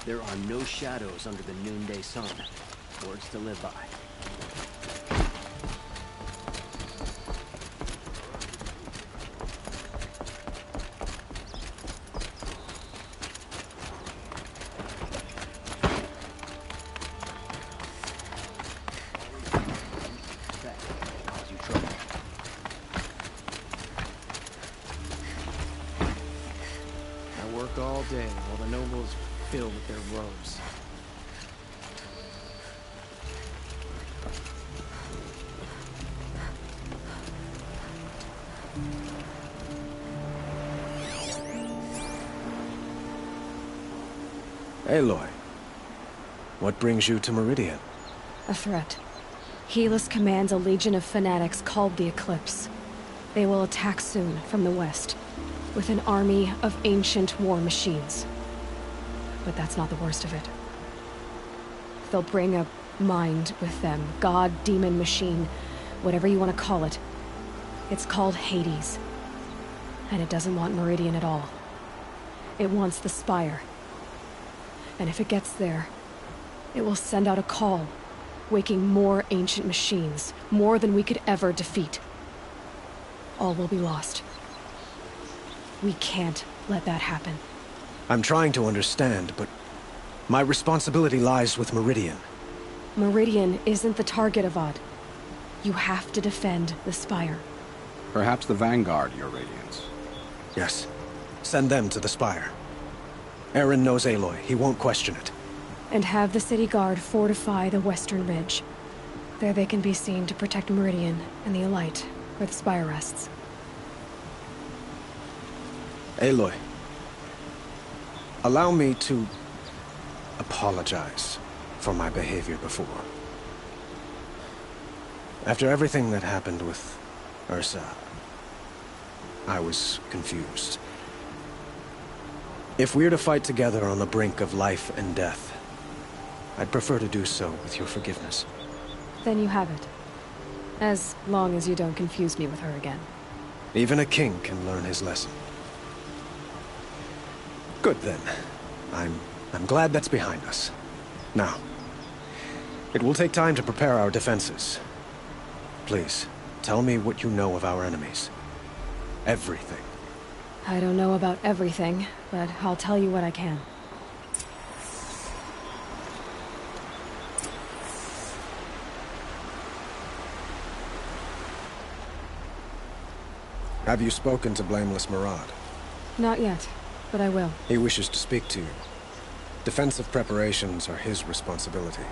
There are no shadows under the noonday sun. Words to live by. All day while the nobles fiddle with their robes. Aloy, what brings you to Meridian? A threat. Helis commands a legion of fanatics called the Eclipse. They will attack soon from the west, with an army of ancient war machines. But that's not the worst of it. They'll bring a mind with them, god, demon, machine, whatever you want to call it. It's called Hades. And it doesn't want Meridian at all. It wants the Spire. And if it gets there, it will send out a call, waking more ancient machines, more than we could ever defeat. All will be lost. We can't let that happen. I'm trying to understand, but my responsibility lies with Meridian. Meridian isn't the target, Avad. You have to defend the Spire. Perhaps the Vanguard, Your Radiance. Yes. Send them to the Spire. Eren knows Aloy. He won't question it. And have the city guard fortify the western ridge. There they can be seen to protect Meridian and the Elite, where the Spire rests. Aloy, allow me to apologize for my behavior before. After everything that happened with Ursa, I was confused. If we're to fight together on the brink of life and death, I'd prefer to do so with your forgiveness. Then you have it. As long as you don't confuse me with her again. Even a king can learn his lesson. Good then. I'm glad that's behind us. Now, it will take time to prepare our defenses. Please, tell me what you know of our enemies. Everything. I don't know about everything, but I'll tell you what I can. Have you spoken to Blameless Murad? Not yet, but I will. He wishes to speak to you. Defensive preparations are his responsibility.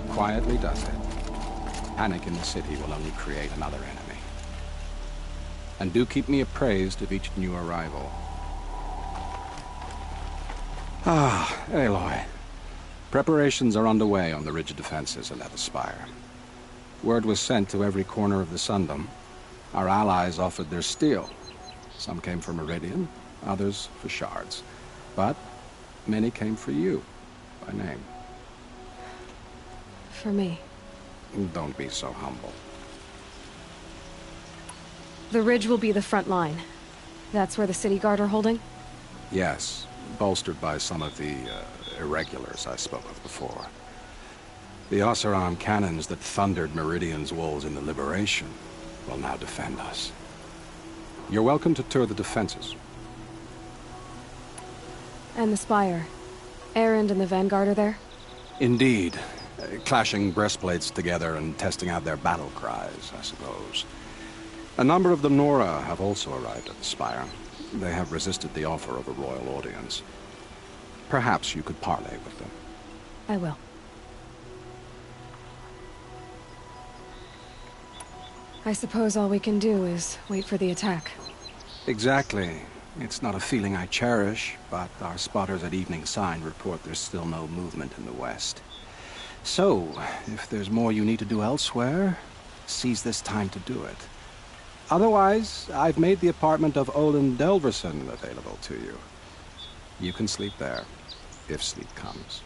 Quietly does it. Panic in the city will only create another enemy. And do keep me appraised of each new arrival. Ah, Aloy. Preparations are underway on the ridge defenses at the Spire. Word was sent to every corner of the Sundom. Our allies offered their steel. Some came for Meridian, others for shards. But many came for you, by name. For me. Don't be so humble. The ridge will be the front line. That's where the city guard are holding? Yes, bolstered by some of the irregulars I spoke of before. The Oseram cannons that thundered Meridian's walls in the Liberation will now defend us. You're welcome to tour the defenses. And the Spire. Erend and the Vanguard are there? Indeed. Clashing breastplates together and testing out their battle cries, I suppose. A number of the Nora have also arrived at the Spire. They have resisted the offer of a royal audience. Perhaps you could parley with them. I will. I suppose all we can do is wait for the attack. Exactly. It's not a feeling I cherish, but our spotters at Evening Sign report there's still no movement in the west. So, if there's more you need to do elsewhere, seize this time to do it. Otherwise, I've made the apartment of Olin Delverson available to you. You can sleep there, if sleep comes.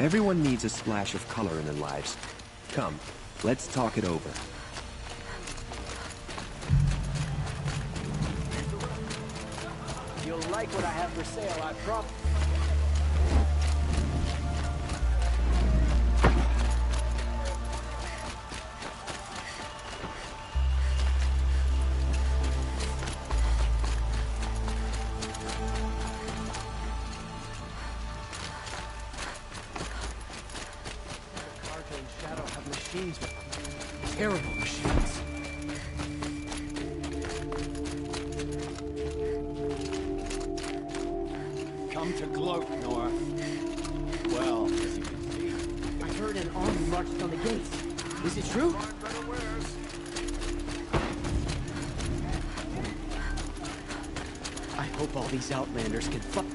Everyone needs a splash of color in their lives. Come, let's talk it over. You'll like what I have for sale, I promise. Machines with terrible machines. Come to gloat, Nora. Well, as you can see. I heard an army marched on the gates. Is it true? I hope all these Outlanders can fuck.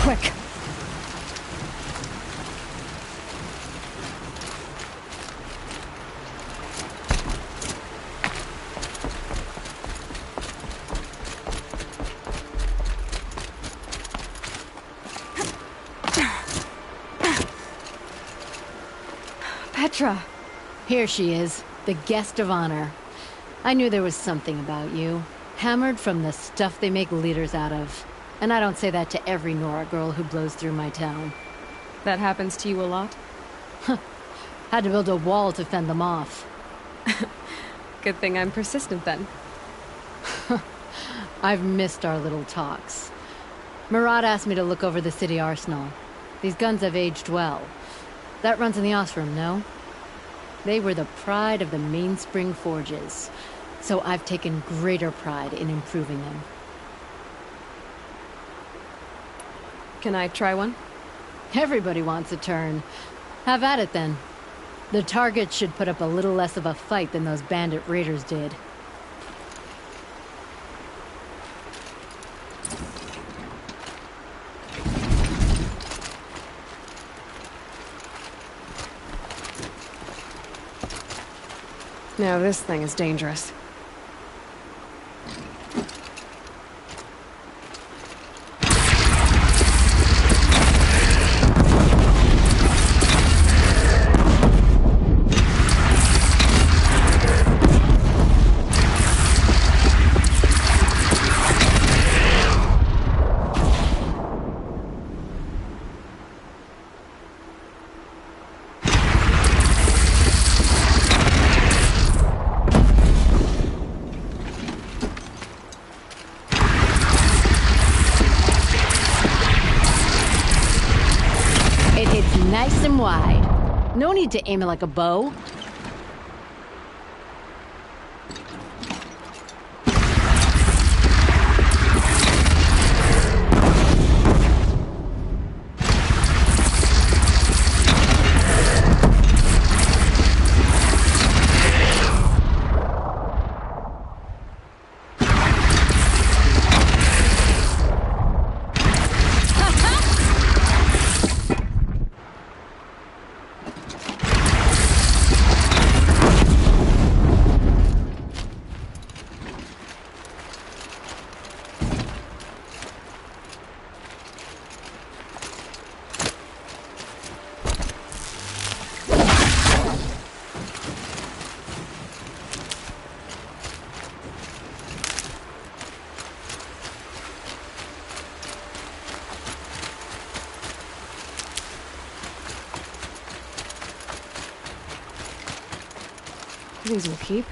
Quick! Petra! Here she is, the guest of honor. I knew there was something about you. Hammered from the stuff they make leaders out of. And I don't say that to every Nora girl who blows through my town. That happens to you a lot? Had to build a wall to fend them off. Good thing I'm persistent then. I've missed our little talks. Murad asked me to look over the city arsenal. These guns have aged well. That runs in the Osram, no? They were the pride of the Mainspring Forges. So I've taken greater pride in improving them. Can I try one? Everybody wants a turn. Have at it then. The targets should put up a little less of a fight than those bandit raiders did. Now this thing is dangerous. Nice and wide. No need to aim it like a bow. These will keep.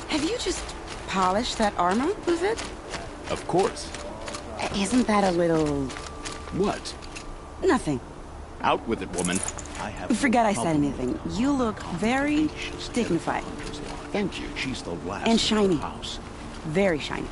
Have you just polished that armor with it? Of course. Isn't that a little... What? Nothing. Out with it, woman. I have Forget no I said problem anything. You look very dignified. Thank you. She's the last And of her shiny. house. Very shiny.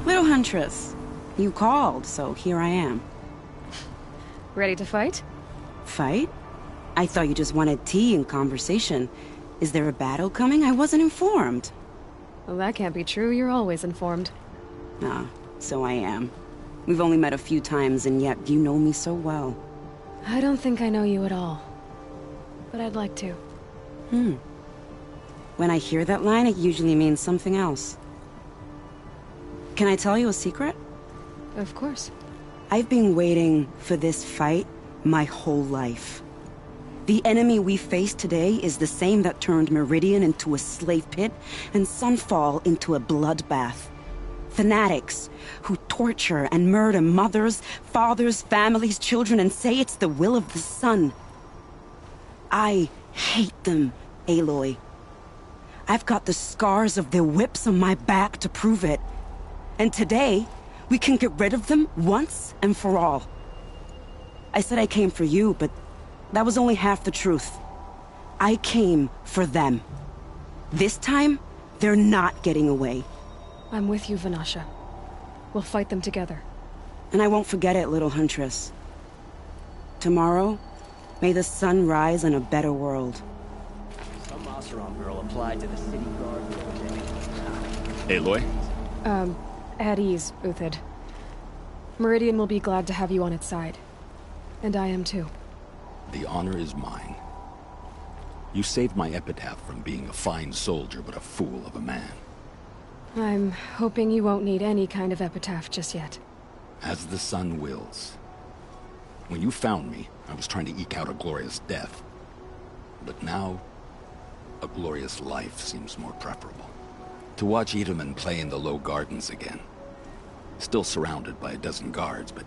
Little Huntress, you called, so here I am. Ready to fight? Fight? I thought you just wanted tea and conversation. Is there a battle coming? I wasn't informed. Well, that can't be true. You're always informed. Ah, so I am. We've only met a few times, and yet you know me so well. I don't think I know you at all. But I'd like to. When I hear that line, it usually means something else. Can I tell you a secret? Of course. I've been waiting for this fight my whole life. The enemy we face today is the same that turned Meridian into a slave pit and Sunfall into a bloodbath. Fanatics who torture and murder mothers, fathers, families, children, and say it's the will of the sun. I hate them, Aloy. I've got the scars of their whips on my back to prove it. And today, we can get rid of them once and for all. I said I came for you, but that was only half the truth. I came for them. This time, they're not getting away. I'm with you, Vanasha. We'll fight them together. And I won't forget it, little huntress. Tomorrow, may the sun rise in a better world. Some Oseram girl applied to the city guard the other day. Aloy? At ease, Uthid. Meridian will be glad to have you on its side. And I am too. The honor is mine. You saved my epitaph from being a fine soldier, but a fool of a man. I'm hoping you won't need any kind of epitaph just yet. As the sun wills. When you found me, I was trying to eke out a glorious death. But now, a glorious life seems more preferable. To watch Edelman play in the low gardens again. Still surrounded by a dozen guards, but...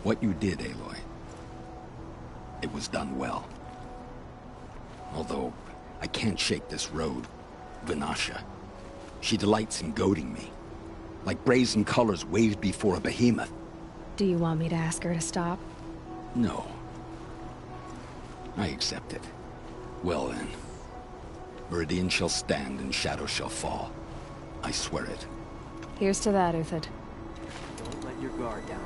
what you did, Aloy, it was done well. Although, I can't shake this road, Vanasha. She delights in goading me. Like brazen colors waved before a behemoth. Do you want me to ask her to stop? No. I accept it. Well then. Meridian shall stand and shadow shall fall. I swear it. Here's to that, Uthid. Don't let your guard down.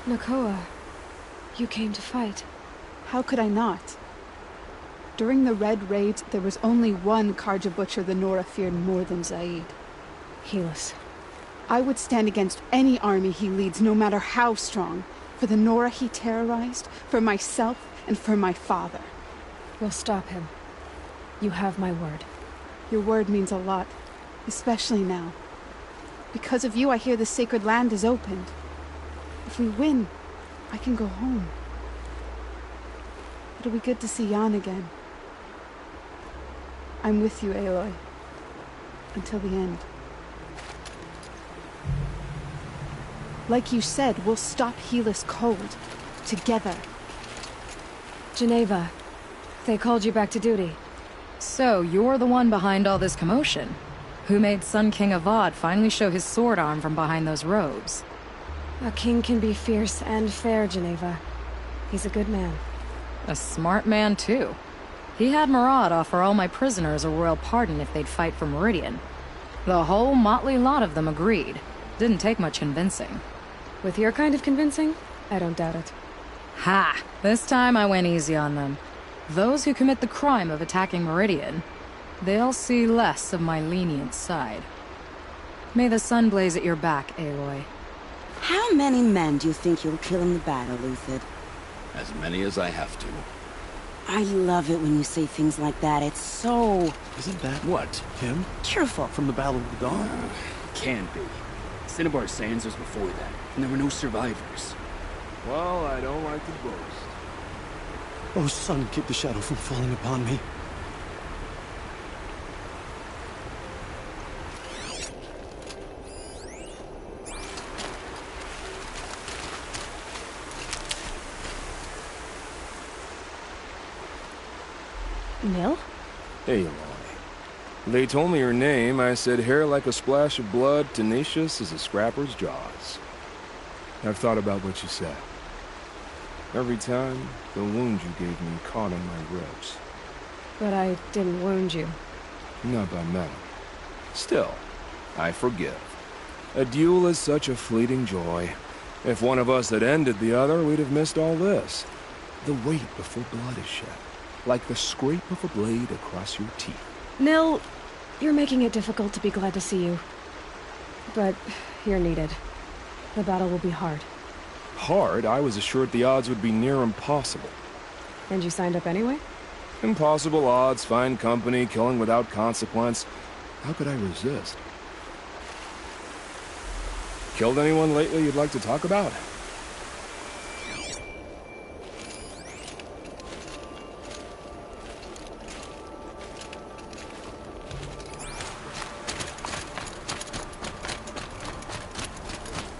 Nakoa, you came to fight. How could I not? During the Red Raids, there was only one Karja butcher the Nora feared more than Zaid. Helis. I would stand against any army he leads, no matter how strong. For the Nora he terrorized, for myself, and for my father. We'll stop him. You have my word. Your word means a lot, especially now. Because of you, I hear the sacred land is opened. If we win, I can go home. It'll be good to see Jan again. I'm with you, Aloy. Until the end. Like you said, we'll stop Helis cold. Together. Geneva, they called you back to duty. So, you're the one behind all this commotion? Who made Sun King Avad finally show his sword arm from behind those robes? A king can be fierce and fair, Geneva. He's a good man. A smart man, too. He had Murad offer all my prisoners a royal pardon if they'd fight for Meridian. The whole motley lot of them agreed. Didn't take much convincing. With your kind of convincing, I don't doubt it. Ha! This time I went easy on them. Those who commit the crime of attacking Meridian, they'll see less of my lenient side. May the sun blaze at your back, Aloy. How many men do you think you'll kill in the battle, Uthid? As many as I have to. I love it when you say things like that. It's so... Isn't that what? Him? Truthful. From the Battle of the Dawn? Can't be. Cinnabar Sands was before that, and there were no survivors. Well, I don't like to boast. Oh, sun, keep the shadow from falling upon me. Nil? Hey, Aloy. They told me your name. I said hair like a splash of blood, tenacious as a scrapper's jaws. I've thought about what you said. Every time, the wound you gave me caught in my ribs. But I didn't wound you. Not by metal. Still, I forgive. A duel is such a fleeting joy. If one of us had ended the other, we'd have missed all this. The wait before blood is shed. Like the scrape of a blade across your teeth. Nil, you're making it difficult to be glad to see you. But you're needed. The battle will be hard. Hard? I was assured the odds would be near impossible. And you signed up anyway? Impossible odds, fine company, killing without consequence. How could I resist? Killed anyone lately you'd like to talk about?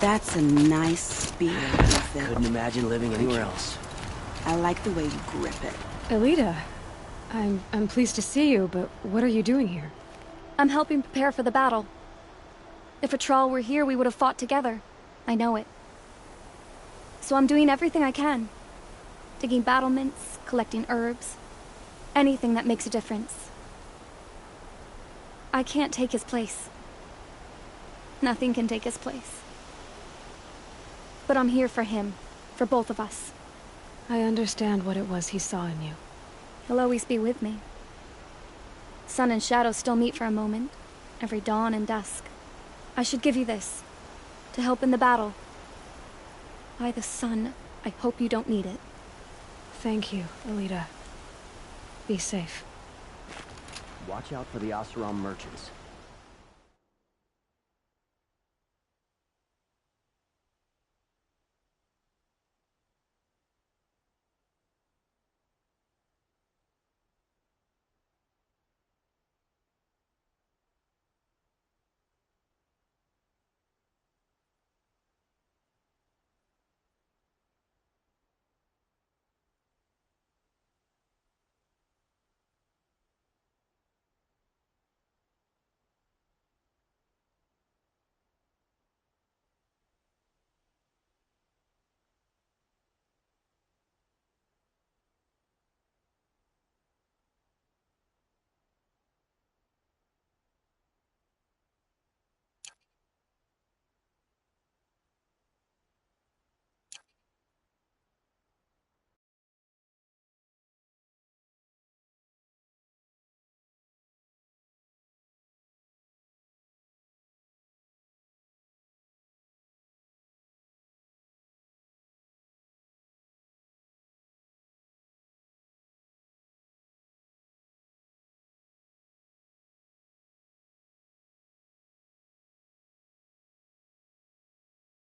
That's a nice spear, Ethan. Couldn't imagine living anywhere else. I like the way you grip it. Elita, I'm pleased to see you, but what are you doing here? I'm helping prepare for the battle. If Atral were here, we would have fought together. I know it. So I'm doing everything I can. Digging battlements, collecting herbs. Anything that makes a difference. I can't take his place. Nothing can take his place. But I'm here for him. For both of us. I understand what it was he saw in you. He'll always be with me. Sun and shadow still meet for a moment. Every dawn and dusk. I should give you this. To help in the battle. By the sun, I hope you don't need it. Thank you, Elita. Be safe. Watch out for the Oseram merchants.